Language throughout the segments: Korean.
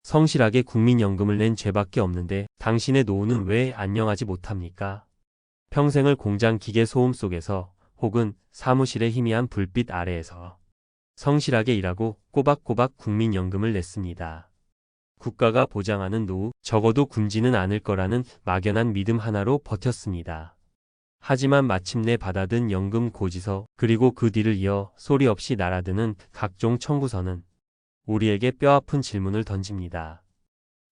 성실하게 국민연금을 낸 죄밖에 없는데 당신의 노후는 왜 안녕하지 못합니까? 평생을 공장 기계 소음 속에서 혹은 사무실의 희미한 불빛 아래에서 성실하게 일하고 꼬박꼬박 국민연금을 냈습니다. 국가가 보장하는 노후, 적어도 굶지는 않을 거라는 막연한 믿음 하나로 버텼습니다. 하지만 마침내 받아든 연금 고지서, 그리고 그 뒤를 이어 소리 없이 날아드는 각종 청구서는 우리에게 뼈아픈 질문을 던집니다.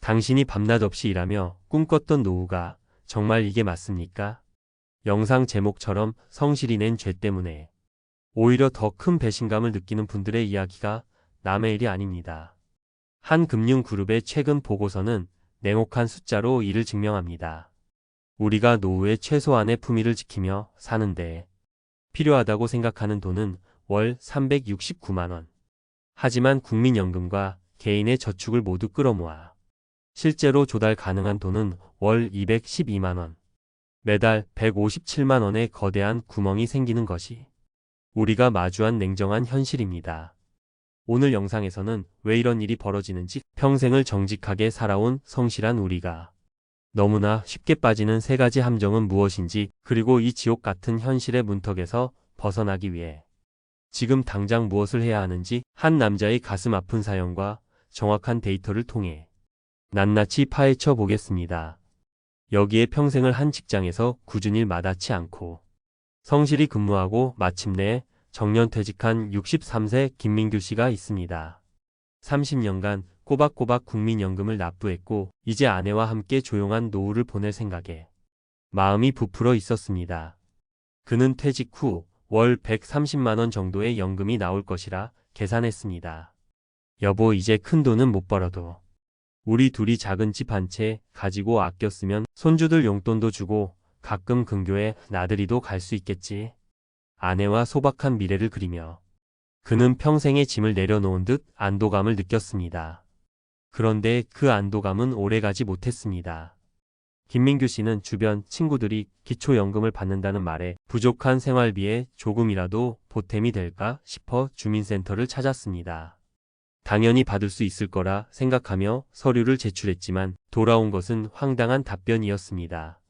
당신이 밤낮 없이 일하며 꿈꿨던 노후가 정말 이게 맞습니까? 영상 제목처럼 성실히 낸 죄 때문에 오히려 더 큰 배신감을 느끼는 분들의 이야기가 남의 일이 아닙니다. 한 금융그룹의 최근 보고서는 냉혹한 숫자로 이를 증명합니다. 우리가 노후의 최소한의 품위를 지키며 사는데 필요하다고 생각하는 돈은 월 369만 원. 하지만 국민연금과 개인의 저축을 모두 끌어모아 실제로 조달 가능한 돈은 월 212만 원. 매달 157만 원의 거대한 구멍이 생기는 것이 우리가 마주한 냉정한 현실입니다. 오늘 영상에서는 왜 이런 일이 벌어지는지, 평생을 정직하게 살아온 성실한 우리가 너무나 쉽게 빠지는 세 가지 함정은 무엇인지, 그리고 이 지옥 같은 현실의 문턱에서 벗어나기 위해 지금 당장 무엇을 해야 하는지 한 남자의 가슴 아픈 사연과 정확한 데이터를 통해 낱낱이 파헤쳐 보겠습니다. 여기에 평생을 한 직장에서 꾸준히 마다치 않고 성실히 근무하고 마침내 정년퇴직한 63세 김민규 씨가 있습니다. 30년간 꼬박꼬박 국민연금을 납부했고 이제 아내와 함께 조용한 노후를 보낼 생각에 마음이 부풀어 있었습니다. 그는 퇴직 후 월 130만 원 정도의 연금이 나올 것이라 계산했습니다. 여보, 이제 큰 돈은 못 벌어도 우리 둘이 작은 집 한 채 가지고 아껴 쓰면 손주들 용돈도 주고 가끔 근교에 나들이도 갈 수 있겠지. 아내와 소박한 미래를 그리며 그는 평생의 짐을 내려놓은 듯 안도감을 느꼈습니다. 그런데 그 안도감은 오래가지 못했습니다. 김민규 씨는 주변 친구들이 기초연금을 받는다는 말에 부족한 생활비에 조금이라도 보탬이 될까 싶어 주민센터를 찾았습니다. 당연히 받을 수 있을 거라 생각하며 서류를 제출했지만 돌아온 것은 황당한 답변이었습니다.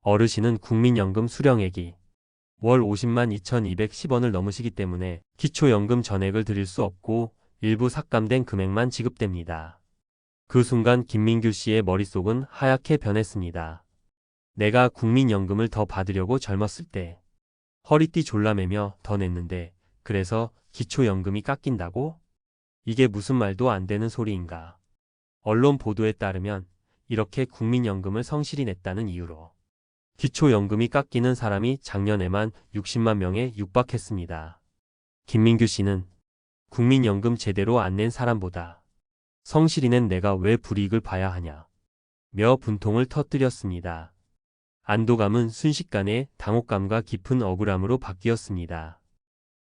어르신은 국민연금 수령액이 월 50만 2,210원을 넘으시기 때문에 기초연금 전액을 드릴 수 없고 일부 삭감된 금액만 지급됩니다. 그 순간 김민규 씨의 머릿속은 하얗게 변했습니다. 내가 국민연금을 더 받으려고 젊었을 때 허리띠 졸라매며 더 냈는데 그래서 기초연금이 깎인다고? 이게 무슨 말도 안 되는 소리인가. 언론 보도에 따르면 이렇게 국민연금을 성실히 냈다는 이유로 기초연금이 깎이는 사람이 작년에만 60만 명에 육박했습니다. 김민규 씨는 국민연금 제대로 안 낸 사람보다 성실히 낸 내가 왜 불이익을 봐야 하냐 며 분통을 터뜨렸습니다. 안도감은 순식간에 당혹감과 깊은 억울함으로 바뀌었습니다.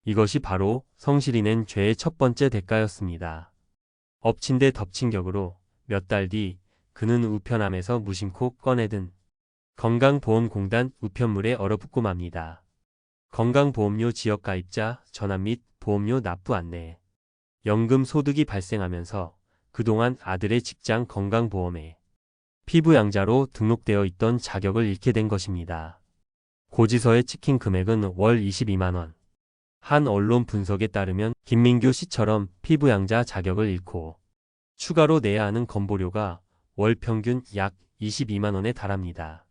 이것이 바로 성실히 낸 죄의 첫 번째 대가였습니다. 엎친 데 덮친 격으로 몇 달 뒤 그는 우편함에서 무심코 꺼내든 건강보험공단 우편물에 얼어붙고 맙니다. 건강보험료 지역가입자 전환 및 보험료 납부 안내. 연금 소득이 발생하면서 그동안 아들의 직장 건강보험에 피부양자로 등록되어 있던 자격을 잃게 된 것입니다. 고지서에 찍힌 금액은 월 22만 원. 한 언론 분석에 따르면 김민규 씨처럼 피부양자 자격을 잃고 추가로 내야 하는 건보료가 월 평균 약 22만 원에 달합니다.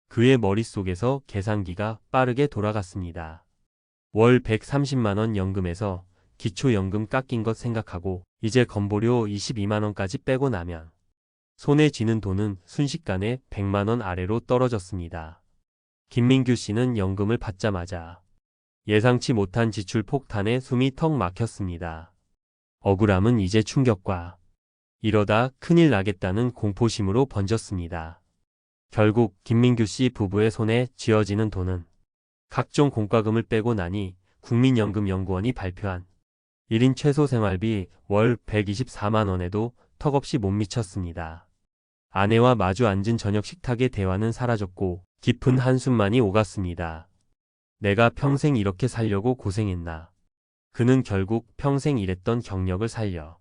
그의 머릿속에서 계산기가 빠르게 돌아갔습니다. 월 130만 원 연금에서 기초연금 깎인 것 생각하고 이제 건보료 22만 원까지 빼고 나면 손에 쥐는 돈은 순식간에 100만 원 아래로 떨어졌습니다. 김민규 씨는 연금을 받자마자 예상치 못한 지출 폭탄에 숨이 턱 막혔습니다. 억울함은 이제 충격과 이러다 큰일 나겠다는 공포심으로 번졌습니다. 결국 김민규 씨 부부의 손에 쥐어지는 돈은 각종 공과금을 빼고 나니 국민연금연구원이 발표한 1인 최소 생활비 월 124만 원에도 턱없이 못 미쳤습니다. 아내와 마주 앉은 저녁 식탁의 대화는 사라졌고 깊은 한숨만이 오갔습니다. 내가 평생 이렇게 살려고 고생했나. 그는 결국 평생 일했던 경력을 살려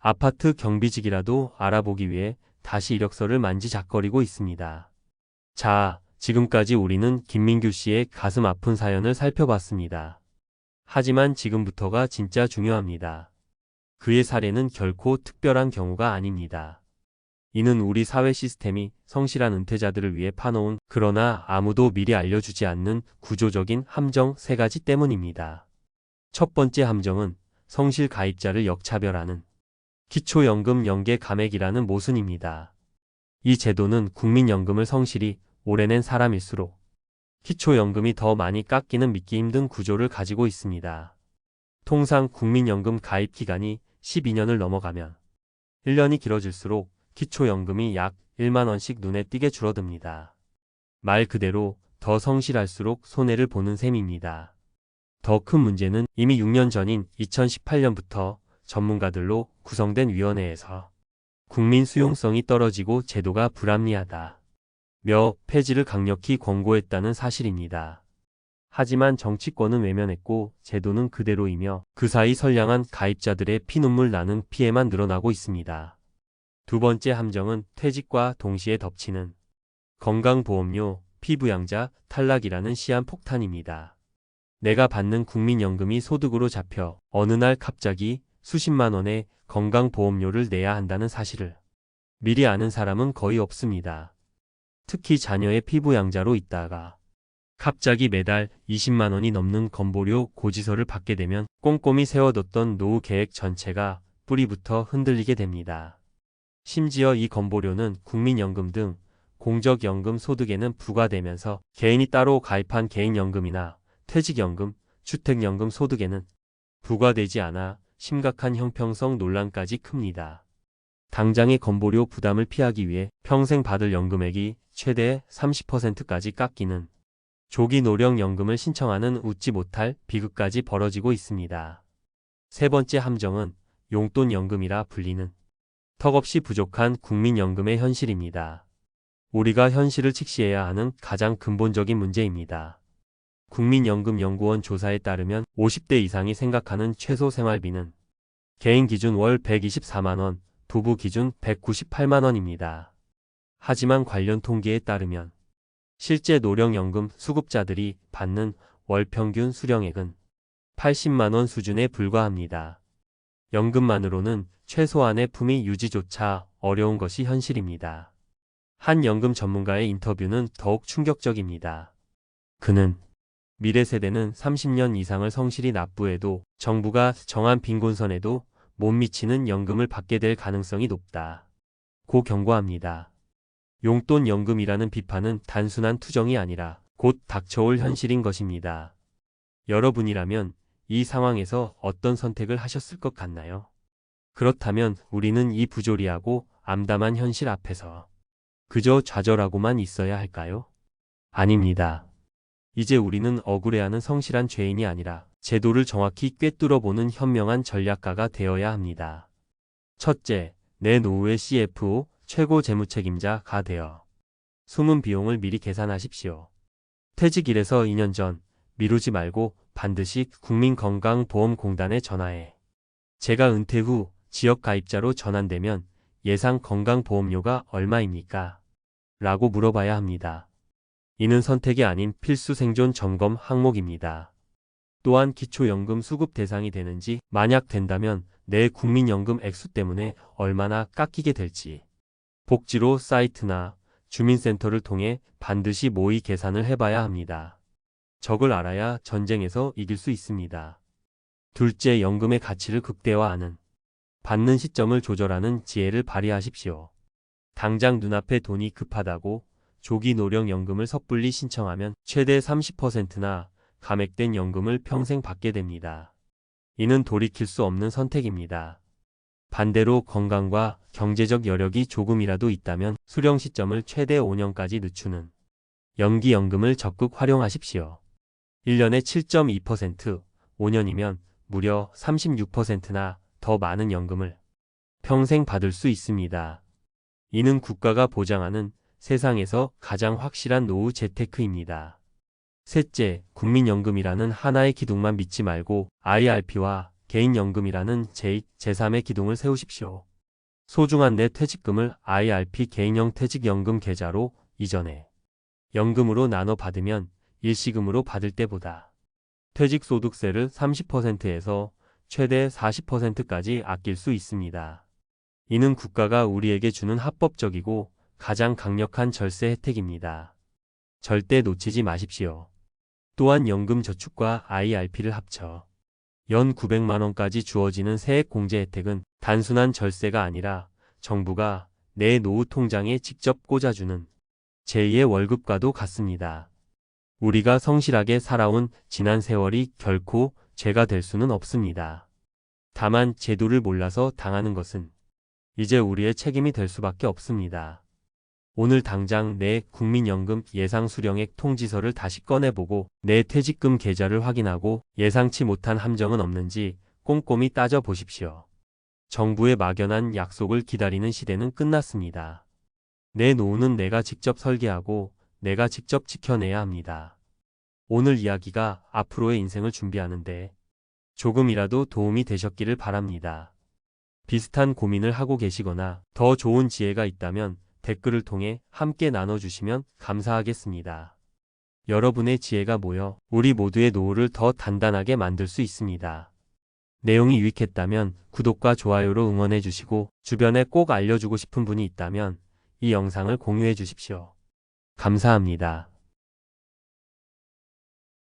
아파트 경비직이라도 알아보기 위해 다시 이력서를 만지작거리고 있습니다. 자, 지금까지 우리는 김민규 씨의 가슴 아픈 사연을 살펴봤습니다. 하지만 지금부터가 진짜 중요합니다. 그의 사례는 결코 특별한 경우가 아닙니다. 이는 우리 사회 시스템이 성실한 은퇴자들을 위해 파놓은, 그러나 아무도 미리 알려주지 않는 구조적인 함정 3가지 때문입니다. 첫 번째 함정은 성실 가입자를 역차별하는 기초연금 연계 감액이라는 모순입니다. 이 제도는 국민연금을 성실히 오래 낸 사람일수록 기초연금이 더 많이 깎이는 믿기 힘든 구조를 가지고 있습니다. 통상 국민연금 가입 기간이 12년을 넘어가면 1년이 길어질수록 기초연금이 약 1만 원씩 눈에 띄게 줄어듭니다. 말 그대로 더 성실할수록 손해를 보는 셈입니다. 더 큰 문제는 이미 6년 전인 2018년부터 전문가들로 구성된 위원회에서 국민 수용성이 떨어지고 제도가 불합리하다 며 폐지를 강력히 권고했다는 사실입니다. 하지만 정치권은 외면했고 제도는 그대로이며 그 사이 선량한 가입자들의 피눈물 나는 피해만 늘어나고 있습니다. 두 번째 함정은 퇴직과 동시에 덮치는 건강보험료, 피부양자, 탈락이라는 시한폭탄입니다. 내가 받는 국민연금이 소득으로 잡혀 어느 날 갑자기 수십만 원의 건강보험료를 내야 한다는 사실을 미리 아는 사람은 거의 없습니다. 특히 자녀의 피부양자로 있다가 갑자기 매달 20만 원이 넘는 건보료 고지서를 받게 되면 꼼꼼히 세워뒀던 노후 계획 전체가 뿌리부터 흔들리게 됩니다. 심지어 이 건보료는 국민연금 등 공적연금 소득에는 부과되면서 개인이 따로 가입한 개인연금이나 퇴직연금, 주택연금 소득에는 부과되지 않아 심각한 형평성 논란까지 큽니다. 당장의 건보료 부담을 피하기 위해 평생 받을 연금액이 최대 30%까지 깎이는 조기 노령연금을 신청하는 웃지 못할 비극까지 벌어지고 있습니다. 세 번째 함정은 용돈연금이라 불리는 턱없이 부족한 국민연금의 현실입니다. 우리가 현실을 직시해야 하는 가장 근본적인 문제입니다. 국민연금연구원 조사에 따르면 50대 이상이 생각하는 최소 생활비는 개인 기준 월 124만 원, 부부 기준 198만 원입니다. 하지만 관련 통계에 따르면 실제 노령연금 수급자들이 받는 월 평균 수령액은 80만 원 수준에 불과합니다. 연금만으로는 최소한의 품위 유지조차 어려운 것이 현실입니다. 한 연금 전문가의 인터뷰는 더욱 충격적입니다. 그는 미래 세대는 30년 이상을 성실히 납부해도 정부가 정한 빈곤선에도 못 미치는 연금을 받게 될 가능성이 높다고 경고합니다. 용돈연금이라는 비판은 단순한 투정이 아니라 곧 닥쳐올 현실인 것입니다. 여러분이라면 이 상황에서 어떤 선택을 하셨을 것 같나요? 그렇다면 우리는 이 부조리하고 암담한 현실 앞에서 그저 좌절하고만 있어야 할까요? 아닙니다. 이제 우리는 억울해하는 성실한 죄인이 아니라 제도를 정확히 꿰뚫어보는 현명한 전략가가 되어야 합니다. 첫째, 내 노후의 CFO, 최고 재무책임자가 되어 숨은 비용을 미리 계산하십시오. 퇴직 1에서 2년 전 미루지 말고 반드시 국민건강보험공단에 전화해 제가 은퇴 후 지역가입자로 전환되면 예상 건강보험료가 얼마입니까? 라고 물어봐야 합니다. 이는 선택이 아닌 필수 생존 점검 항목입니다. 또한 기초연금 수급 대상이 되는지, 만약 된다면 내 국민연금 액수 때문에 얼마나 깎이게 될지 복지로 사이트나 주민센터를 통해 반드시 모의 계산을 해봐야 합니다. 적을 알아야 전쟁에서 이길 수 있습니다. 둘째, 연금의 가치를 극대화하는 받는 시점을 조절하는 지혜를 발휘하십시오. 당장 눈앞에 돈이 급하다고 조기 노령연금을 섣불리 신청하면 최대 30%나 감액된 연금을 평생 받게 됩니다. 이는 돌이킬 수 없는 선택입니다. 반대로 건강과 경제적 여력이 조금이라도 있다면 수령 시점을 최대 5년까지 늦추는 연기연금을 적극 활용하십시오. 1년에 7.2%, 5년이면 무려 36%나 더 많은 연금을 평생 받을 수 있습니다. 이는 국가가 보장하는 세상에서 가장 확실한 노후 재테크입니다. 셋째, 국민연금이라는 하나의 기둥만 믿지 말고 IRP와 개인연금이라는 제2, 제3의 기둥을 세우십시오. 소중한 내 퇴직금을 IRP 개인형 퇴직연금 계좌로 이전해 연금으로 나눠 받으면 일시금으로 받을 때보다 퇴직소득세를 30%에서 최대 40%까지 아낄 수 있습니다. 이는 국가가 우리에게 주는 합법적이고 가장 강력한 절세 혜택입니다. 절대 놓치지 마십시오. 또한 연금저축과 IRP를 합쳐 연 900만 원까지 주어지는 세액공제 혜택은 단순한 절세가 아니라 정부가 내 노후 통장에 직접 꽂아주는 제2의 월급과도 같습니다. 우리가 성실하게 살아온 지난 세월이 결코 죄가 될 수는 없습니다. 다만 제도를 몰라서 당하는 것은 이제 우리의 책임이 될 수밖에 없습니다. 오늘 당장 내 국민연금 예상수령액 통지서를 다시 꺼내보고 내 퇴직금 계좌를 확인하고 예상치 못한 함정은 없는지 꼼꼼히 따져보십시오. 정부의 막연한 약속을 기다리는 시대는 끝났습니다. 내 노후는 내가 직접 설계하고 내가 직접 지켜내야 합니다. 오늘 이야기가 앞으로의 인생을 준비하는데 조금이라도 도움이 되셨기를 바랍니다. 비슷한 고민을 하고 계시거나 더 좋은 지혜가 있다면 댓글을 통해 함께 나눠주시면 감사하겠습니다. 여러분의 지혜가 모여 우리 모두의 노후를 더 단단하게 만들 수 있습니다. 내용이 유익했다면 구독과 좋아요로 응원해 주시고 주변에 꼭 알려주고 싶은 분이 있다면 이 영상을 공유해 주십시오. 감사합니다.